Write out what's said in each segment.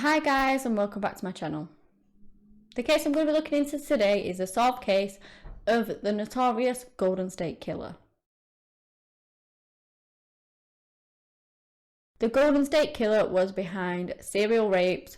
Hi guys, and welcome back to my channel. The case I'm going to be looking into today is a solved case of the notorious Golden State Killer. The Golden State Killer was behind serial rapes,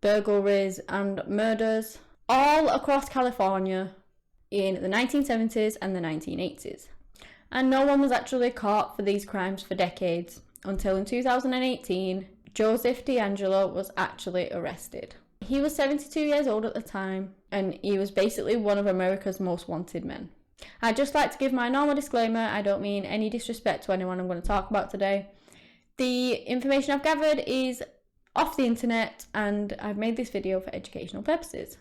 burglaries and murders all across California in the 1970s and the 1980s. And no one was actually caught for these crimes for decades until in 2018 Joseph DeAngelo was actually arrested. He was 72 years old at the time, and he was basically one of America's most wanted men. I'd just like to give my normal disclaimer, I don't mean any disrespect to anyone I'm going to talk about today. The information I've gathered is off the internet, and I've made this video for educational purposes.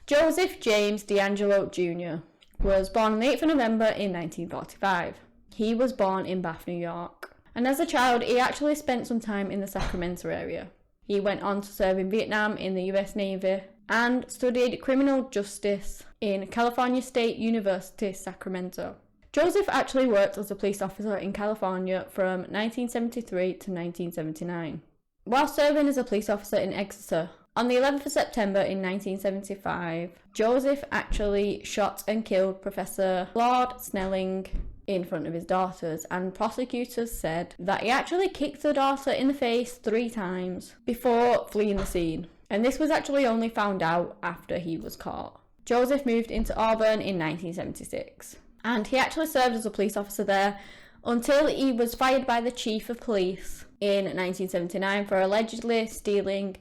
Joseph James DeAngelo Jr. was born on the 8th of November in 1945. He was born in Bath, New York. And as a child, he actually spent some time in the Sacramento area. He went on to serve in Vietnam in the US Navy and studied criminal justice in California State University, Sacramento. Joseph actually worked as a police officer in California from 1973 to 1979. While serving as a police officer in Exeter, on the 11th of September in 1975, Joseph actually shot and killed Professor Claude Snelling in front of his daughters, and prosecutors said that he actually kicked the daughter in the face 3 times before fleeing the scene. And this was actually only found out after he was caught. Joseph moved into Auburn in 1976, and he actually served as a police officer there until he was fired by the chief of police in 1979 for allegedly stealing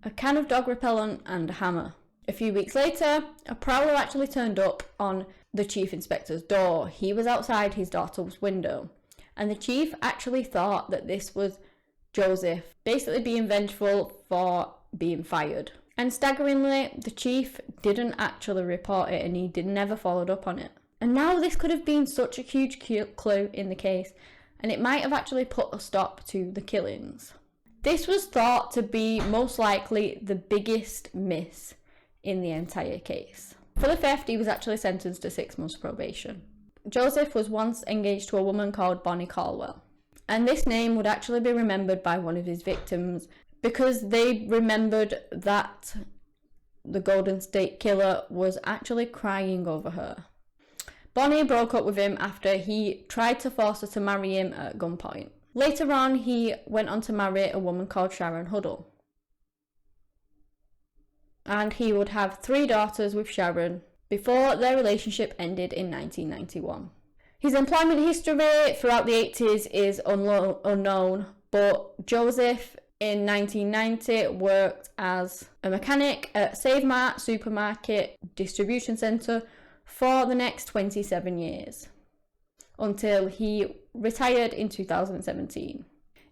a can of dog repellent and a hammer. A few weeks later, a prowler actually turned up on the chief inspector's door. He was outside his daughter's window, and the chief actually thought that this was Joseph basically being vengeful for being fired. And staggeringly, the chief didn't actually report it, and he never followed up on it. And now this could have been such a huge clue in the case, and it might have actually put a stop to the killings. This was thought to be most likely the biggest miss in the entire case. For the theft, he was actually sentenced to 6 months probation. Joseph was once engaged to a woman called Bonnie Caldwell, and this name would actually be remembered by one of his victims because they remembered that the Golden State Killer was actually crying over her. Bonnie broke up with him after he tried to force her to marry him at gunpoint. Later on, he went on to marry a woman called Sharon Huddle. And he would have 3 daughters with Sharon before their relationship ended in 1991. His employment history throughout the 80s is unknown, but Joseph in 1990 worked as a mechanic at Save Mart supermarket distribution centre for the next 27 years, until he retired in 2017.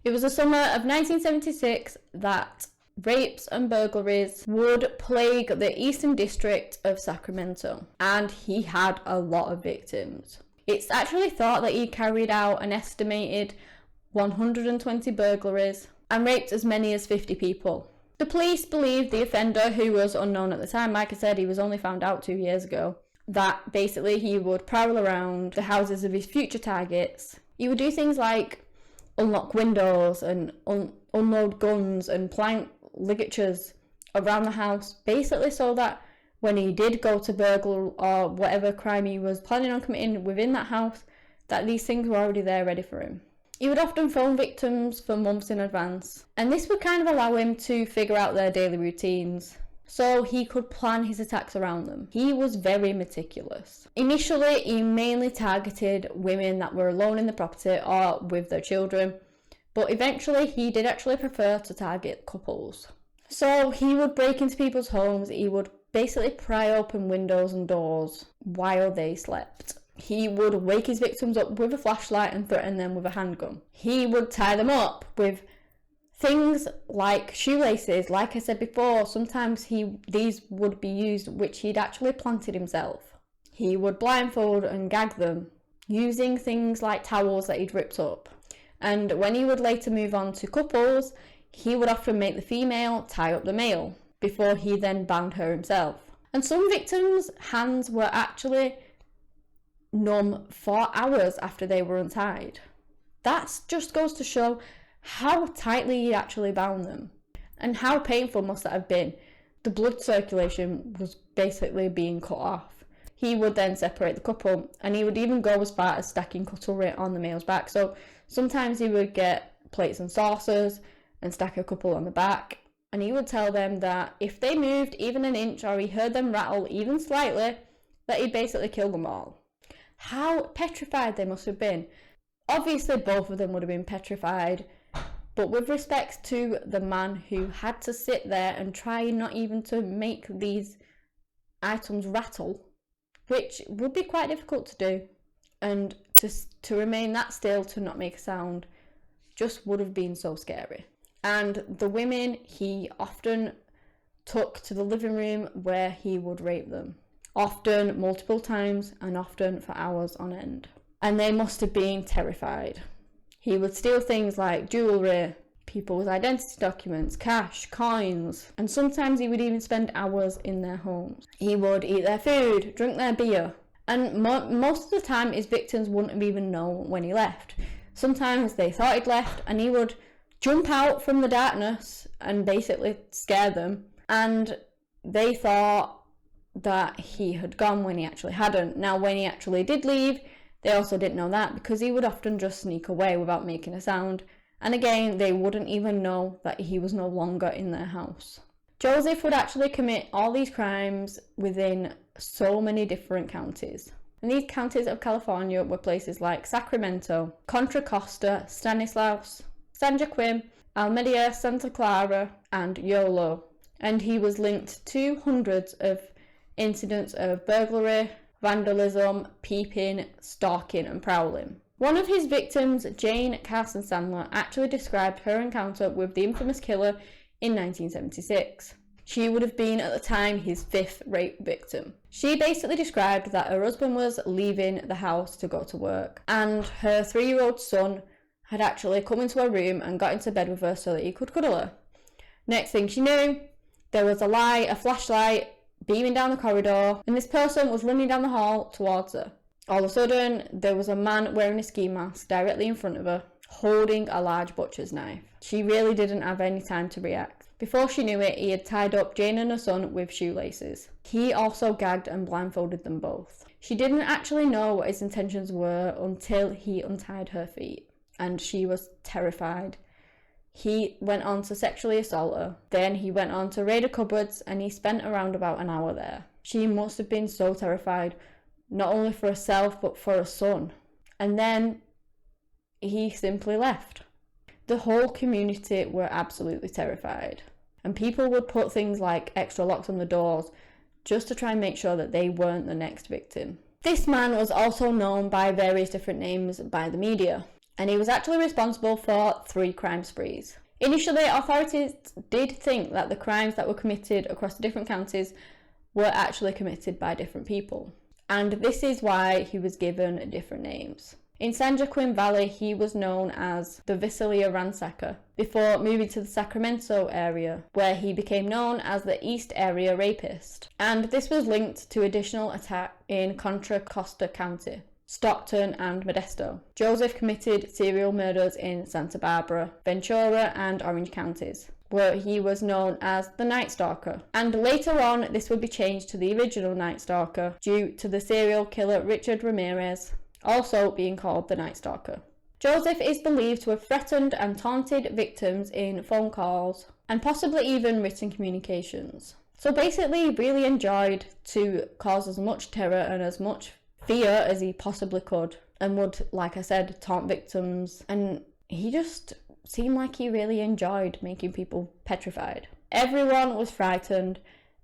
It was the summer of 1976 that rapes and burglaries would plague the Eastern District of Sacramento, and he had a lot of victims. It's actually thought that he carried out an estimated 120 burglaries and raped as many as 50 people. The police believed the offender, who was unknown at the time, like I said, he was only found out 2 years ago, that basically he would prowl around the houses of his future targets. He would do things like unlock windows and unload guns and plant ligatures around the house, basically so that when he did go to burgle or whatever crime he was planning on committing within that house, that these things were already there ready for him. He would often phone victims for months in advance, and this would kind of allow him to figure out their daily routines, so he could plan his attacks around them. He was very meticulous. Initially, he mainly targeted women that were alone in the property or with their children, but eventually he did actually prefer to target couples. So he would break into people's homes, he would basically pry open windows and doors while they slept. He would wake his victims up with a flashlight and threaten them with a handgun. He would tie them up with things like shoelaces. Like I said before, sometimes these would be used which he'd actually planted himself. He would blindfold and gag them using things like towels that he'd ripped up. And when he would later move on to couples, he would often make the female tie up the male before he then bound her himself. And some victims' hands were actually numb for hours after they were untied. That just goes to show how tightly he actually bound them, and how painful must that have been. The blood circulation was basically being cut off. He would then separate the couple, and he would even go as far as stacking cutlery on the male's back. So sometimes he would get plates and saucers and stack a couple on the back, and he would tell them that if they moved even an inch or he heard them rattle even slightly, that he'd basically kill them all. How petrified they must have been. Obviously both of them would have been petrified, but with respect to the man who had to sit there and try not even to make these items rattle, which would be quite difficult to do, and to remain that still, to not make a sound, just would have been so scary. And the women he often took to the living room where he would rape them, often multiple times and often for hours on end. And they must have been terrified. He would steal things like jewellery, people's identity documents, cash, coins, and sometimes he would even spend hours in their homes. He would eat their food, drink their beer, and most of the time his victims wouldn't have even known when he left. Sometimes they thought he'd left, and he would jump out from the darkness and basically scare them, and they thought that he had gone when he actually hadn't. Now, when he actually did leave, they also didn't know that, because he would often just sneak away without making a sound, and again, they wouldn't even know that he was no longer in their house. Joseph would actually commit all these crimes within so many different counties. And these counties of California were places like Sacramento, Contra Costa, Stanislaus, San Joaquin, Alameda, Santa Clara, and Yolo. And he was linked to hundreds of incidents of burglary, vandalism, peeping, stalking, and prowling. One of his victims, Jane Carson Sandler, actually described her encounter with the infamous killer in 1976. She would have been at the time his 5th rape victim. She basically described that her husband was leaving the house to go to work, and her 3-year-old son had actually come into her room and got into bed with her so that he could cuddle her. Next thing she knew, there was a flashlight beaming down the corridor, and this person was running down the hall towards her. All of a sudden, there was a man wearing a ski mask directly in front of her, holding a large butcher's knife. She really didn't have any time to react. Before she knew it, he had tied up Jane and her son with shoelaces. He also gagged and blindfolded them both. She didn't actually know what his intentions were until he untied her feet, and she was terrified. He went on to sexually assault her. Then he went on to raid her cupboards, and he spent around about an hour there. She must have been so terrified, not only for herself but for her son. And then he simply left. The whole community were absolutely terrified, and people would put things like extra locks on the doors just to try and make sure that they weren't the next victim. This man was also known by various different names by the media, and he was actually responsible for 3 crime sprees. Initially, authorities did think that the crimes that were committed across the different counties were actually committed by different people, and this is why he was given different names. In San Joaquin Valley, he was known as the Visalia Ransacker, before moving to the Sacramento area, where he became known as the East Area Rapist. And this was linked to additional attacks in Contra Costa County, Stockton, and Modesto. Joseph committed serial murders in Santa Barbara, Ventura, and Orange counties, where he was known as the Night Stalker. And later on, this would be changed to the original Night Stalker due to the serial killer Richard Ramirez also being called the Night Stalker. Joseph is believed to have threatened and taunted victims in phone calls and possibly even written communications. So basically, he really enjoyed to cause as much terror and as much fear as he possibly could, and would, like I said, taunt victims, and he just seemed like he really enjoyed making people petrified. Everyone was frightened,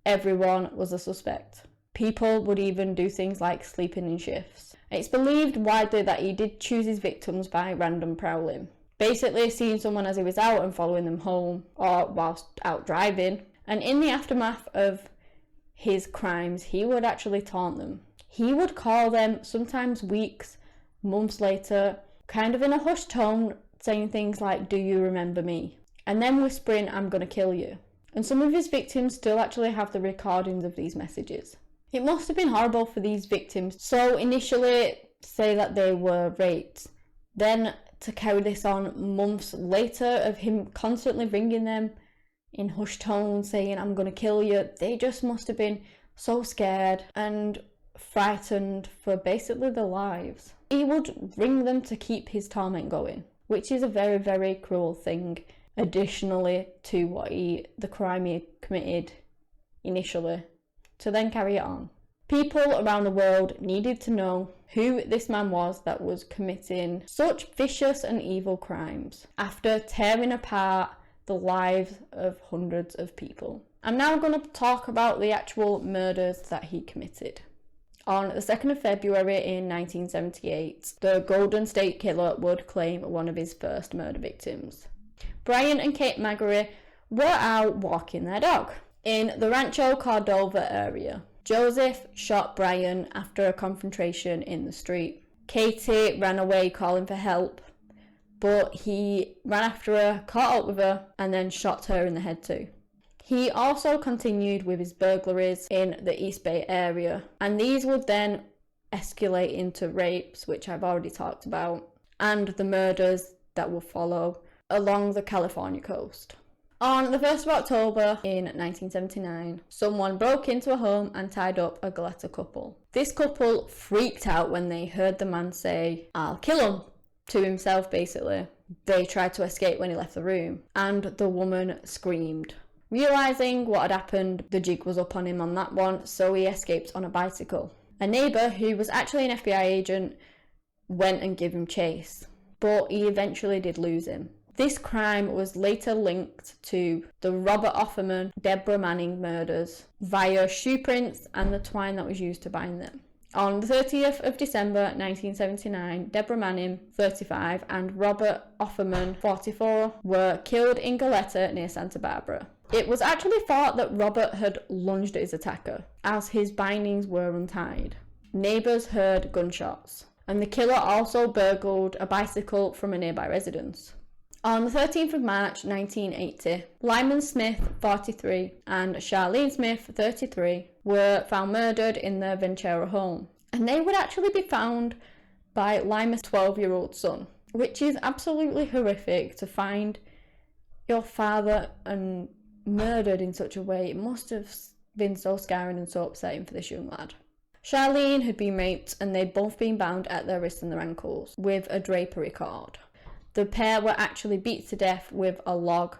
everyone was a suspect. People would even do things like sleeping in shifts. It's believed widely that he did choose his victims by random prowling. Basically seeing someone as he was out and following them home, or whilst out driving. And in the aftermath of his crimes, he would actually taunt them. He would call them sometimes weeks, months later, kind of in a hushed tone, saying things like, "Do you remember me?" And then whispering, "I'm gonna kill you." And some of his victims still actually have the recordings of these messages. It must have been horrible for these victims. So initially say that they were raped, then to carry this on months later of him constantly ringing them in hushed tones saying, I'm gonna kill you. They just must have been so scared and frightened for basically their lives. He would ring them to keep his torment going, which is a very, very cruel thing, additionally to the crime he committed initially, to then carry it on. People around the world needed to know who this man was that was committing such vicious and evil crimes after tearing apart the lives of hundreds of people. I'm now going to talk about the actual murders that he committed. On the 2nd of February in 1978, the Golden State Killer would claim one of his first murder victims. Brian and Kate Magary were out walking their dog in the Rancho Cordova area. Joseph shot Brian after a confrontation in the street. Katie ran away calling for help, but he ran after her, caught up with her, and then shot her in the head too. He also continued with his burglaries in the East Bay area, and these would then escalate into rapes, which I've already talked about, and the murders that will follow along the California coast. On the 1st of October in 1979, someone broke into a home and tied up a Goleta couple. This couple freaked out when they heard the man say, "I'll kill him," to himself basically. They tried to escape when he left the room, and the woman screamed. Realising what had happened, the jig was up on him on that one, so he escaped on a bicycle. A neighbour, who was actually an FBI agent, went and gave him chase, but he eventually did lose him. This crime was later linked to the Robert Offerman, Deborah Manning murders via shoe prints and the twine that was used to bind them. On the 30th of December 1979, Deborah Manning, 35, and Robert Offerman, 44, were killed in Goleta near Santa Barbara. It was actually thought that Robert had lunged at his attacker, as his bindings were untied. Neighbours heard gunshots, and the killer also burgled a bicycle from a nearby residence. On the 13th of March 1980, Lyman Smith, 43, and Charlene Smith, 33, were found murdered in their Ventura home. And they would actually be found by Lyman's 12-year-old son, which is absolutely horrific to find your father and murdered in such a way. It must have been so scarring and so upsetting for this young lad. Charlene had been raped, and they'd both been bound at their wrists and their ankles with a drapery cord. The pair were actually beat to death with a log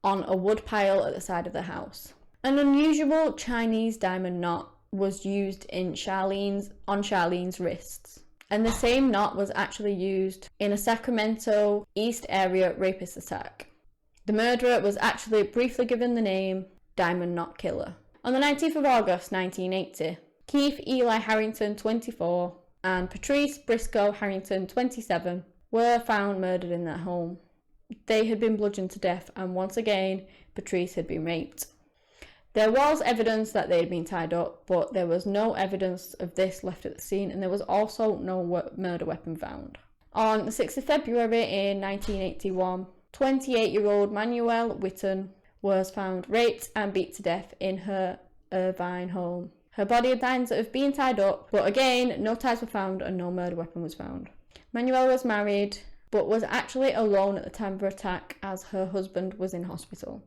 on a wood pile at the side of the house. An unusual Chinese diamond knot was used on Charlene's wrists, and the same knot was actually used in a Sacramento East area rapist attack. The murderer was actually briefly given the name Diamond Knot Killer. On the 19th of August 1980, Keith Eli Harrington, 24, and Patrice Briscoe Harrington, 27, were found murdered in their home. They had been bludgeoned to death, and once again, Patrice had been raped. There was evidence that they had been tied up, but there was no evidence of this left at the scene, and there was also no murder weapon found. On the 6th of February in 1981, 28-year-old Manuel Witten was found raped and beat to death in her Irvine home. Her body had signs of being tied up, but again, no ties were found and no murder weapon was found. Manuel was married, but was actually alone at the time of her attack as her husband was in hospital.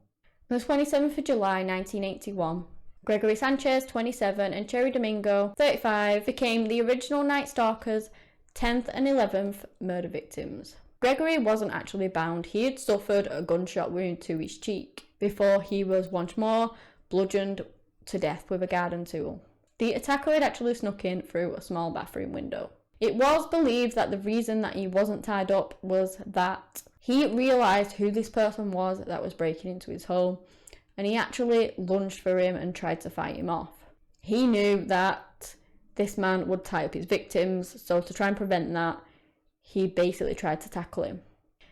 On the 27th of July 1981, Gregory Sanchez, 27, and Cherry Domingo, 35, became the original Night Stalkers' 10th and 11th murder victims. Gregory wasn't actually bound. He had suffered a gunshot wound to his cheek before he was once more bludgeoned to death with a garden tool. The attacker had actually snuck in through a small bathroom window. It was believed that the reason that he wasn't tied up was that he realised who this person was that was breaking into his home, and he actually lunged for him and tried to fight him off. He knew that this man would tie up his victims, so to try and prevent that, he basically tried to tackle him.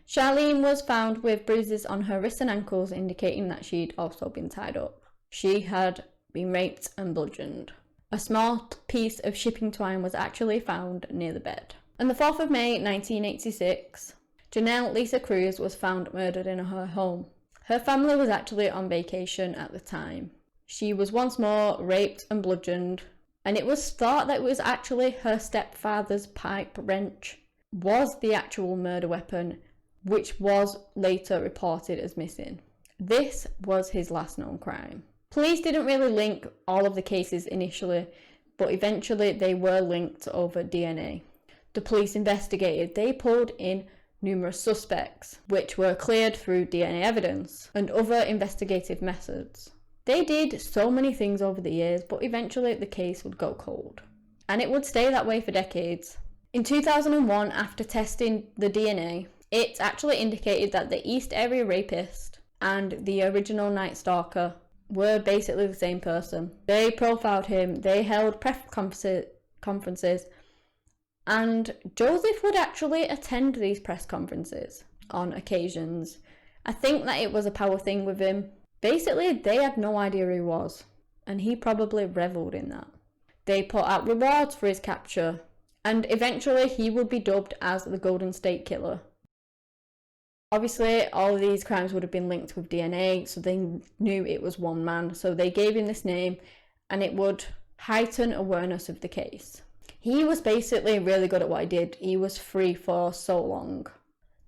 Charlene was found with bruises on her wrists and ankles, indicating that she'd also been tied up. She had been raped and bludgeoned. A small piece of shipping twine was actually found near the bed. On the 4th of May 1986, Janelle Lisa Cruz was found murdered in her home. Her family was actually on vacation at the time. She was once more raped and bludgeoned and it was thought that it was actually her stepfather's pipe wrench was the actual murder weapon, which was later reported as missing. This was his last known crime. Police didn't really link all of the cases initially, but eventually they were linked over DNA. The police investigated. They pulled in numerous suspects, which were cleared through DNA evidence and other investigative methods. They did so many things over the years, but eventually the case would go cold. And it would stay that way for decades. In 2001, after testing the DNA, it actually indicated that the East Area rapist and the original Night Stalker were basically the same person. They profiled him, they held press conferences, and Joseph would actually attend these press conferences on occasions. I think that it was a power thing with him. Basically, they had no idea who he was, and he probably revelled in that. They put out rewards for his capture, and eventually he would be dubbed as the Golden State Killer. Obviously, all of these crimes would have been linked with DNA, so they knew it was one man, so they gave him this name, and it would heighten awareness of the case. He was basically really good at what he did. He was free for so long.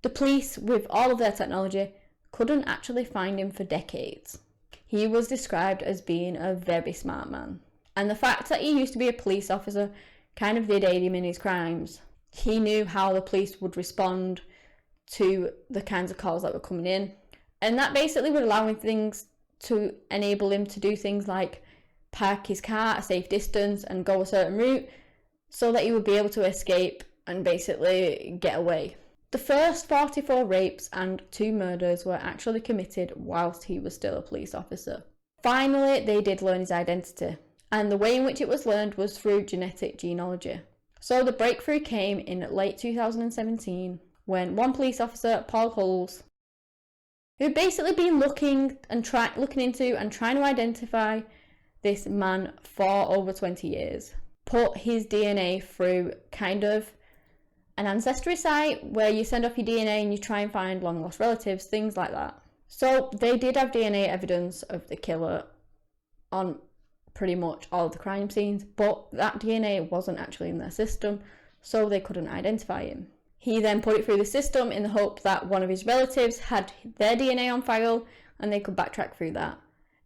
The police, with all of their technology, couldn't actually find him for decades. He was described as being a very smart man. And the fact that he used to be a police officer kind of did aid him in his crimes. He knew how the police would respond to the kinds of calls that were coming in. And that basically would allow him things to enable him to do things like park his car at a safe distance and go a certain route, so that he would be able to escape and basically get away. The first 44 rapes and 2 murders were actually committed whilst he was still a police officer. Finally, they did learn his identity, and the way in which it was learned was through genetic genealogy. So the breakthrough came in late 2017 when one police officer, Paul Hulse, who'd basically been looking into and trying to identify this man for over 20 years, put his DNA through kind of an ancestry site where you send off your DNA and you try and find long lost relatives, things like that. So they did have DNA evidence of the killer on pretty much all of the crime scenes, but that DNA wasn't actually in their system, so they couldn't identify him. He then put it through the system in the hope that one of his relatives had their DNA on file and they could backtrack through that.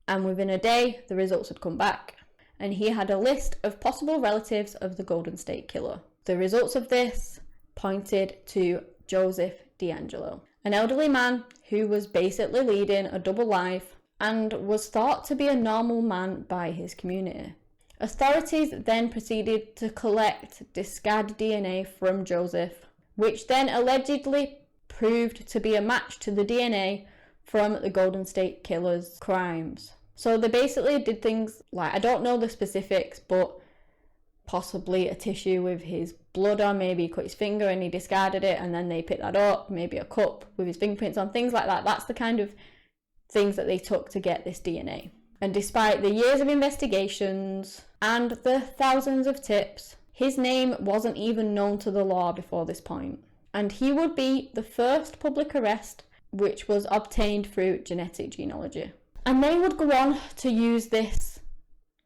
And within a day, the results had come back, and he had a list of possible relatives of the Golden State Killer. The results of this pointed to Joseph DeAngelo, an elderly man who was basically leading a double life and was thought to be a normal man by his community. Authorities then proceeded to collect discarded DNA from Joseph, which then allegedly proved to be a match to the DNA from the Golden State Killer's crimes. So they basically did things like, I don't know the specifics, but possibly a tissue with his blood on, maybe he cut his finger and he discarded it and then they picked that up, maybe a cup with his fingerprints on, things like that. That's the kind of things that they took to get this DNA. And despite the years of investigations and the thousands of tips, his name wasn't even known to the law before this point. And he would be the first public arrest which was obtained through genetic genealogy. And they would go on to use this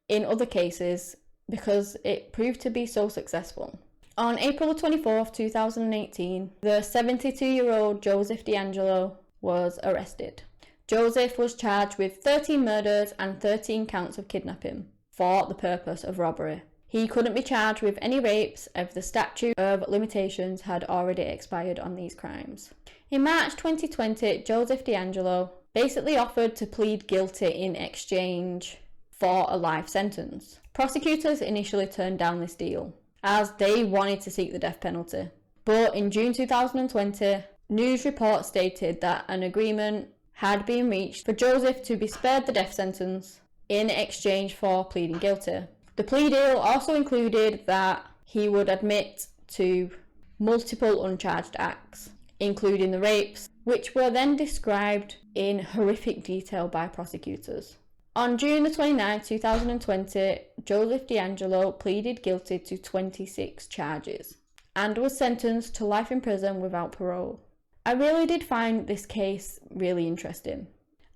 in other cases because it proved to be so successful. On April 24th, 2018, the 72-year-old Joseph DeAngelo was arrested. Joseph was charged with 13 murders and 13 counts of kidnapping for the purpose of robbery. He couldn't be charged with any rapes as the statute of limitations had already expired on these crimes. In March 2020, Joseph DeAngelo basically offered to plead guilty in exchange for a life sentence. Prosecutors initially turned down this deal as they wanted to seek the death penalty. But in June 2020, news reports stated that an agreement had been reached for Joseph to be spared the death sentence in exchange for pleading guilty. The plea deal also included that he would admit to multiple uncharged acts, including the rapes, which were then described in horrific detail by prosecutors. On June 29, 2020, Joseph DeAngelo pleaded guilty to 26 charges and was sentenced to life in prison without parole. I really did find this case really interesting,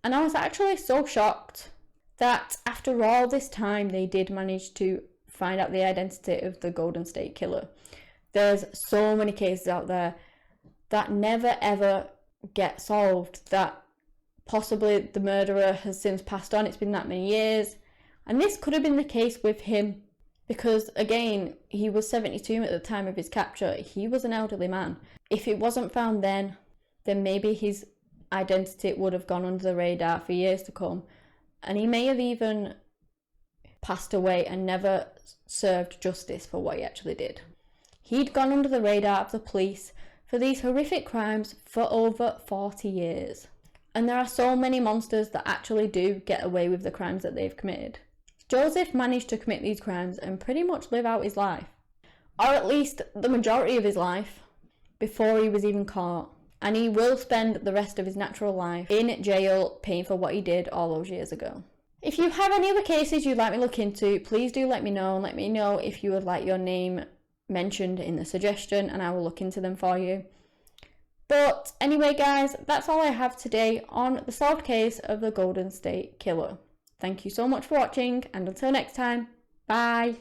and I was actually so shocked that after all this time they did manage to find out the identity of the Golden State Killer. There's so many cases out there that never ever get solved, that possibly the murderer has since passed on. It's been that many years. And this could have been the case with him because, again, he was 72 at the time of his capture. He was an elderly man. If it wasn't found then maybe his identity would have gone under the radar for years to come. And he may have even passed away and never served justice for what he actually did. He'd gone under the radar of the police for these horrific crimes for over 40 years. And there are so many monsters that actually do get away with the crimes that they've committed. Joseph managed to commit these crimes and pretty much live out his life, or at least the majority of his life, before he was even caught. And he will spend the rest of his natural life in jail paying for what he did all those years ago. If you have any other cases you'd like me to look into, please do let me know. Let me know if you would like your name mentioned in the suggestion and I will look into them for you. But anyway guys, that's all I have today on the solved case of the Golden State Killer. Thank you so much for watching, and until next time, bye!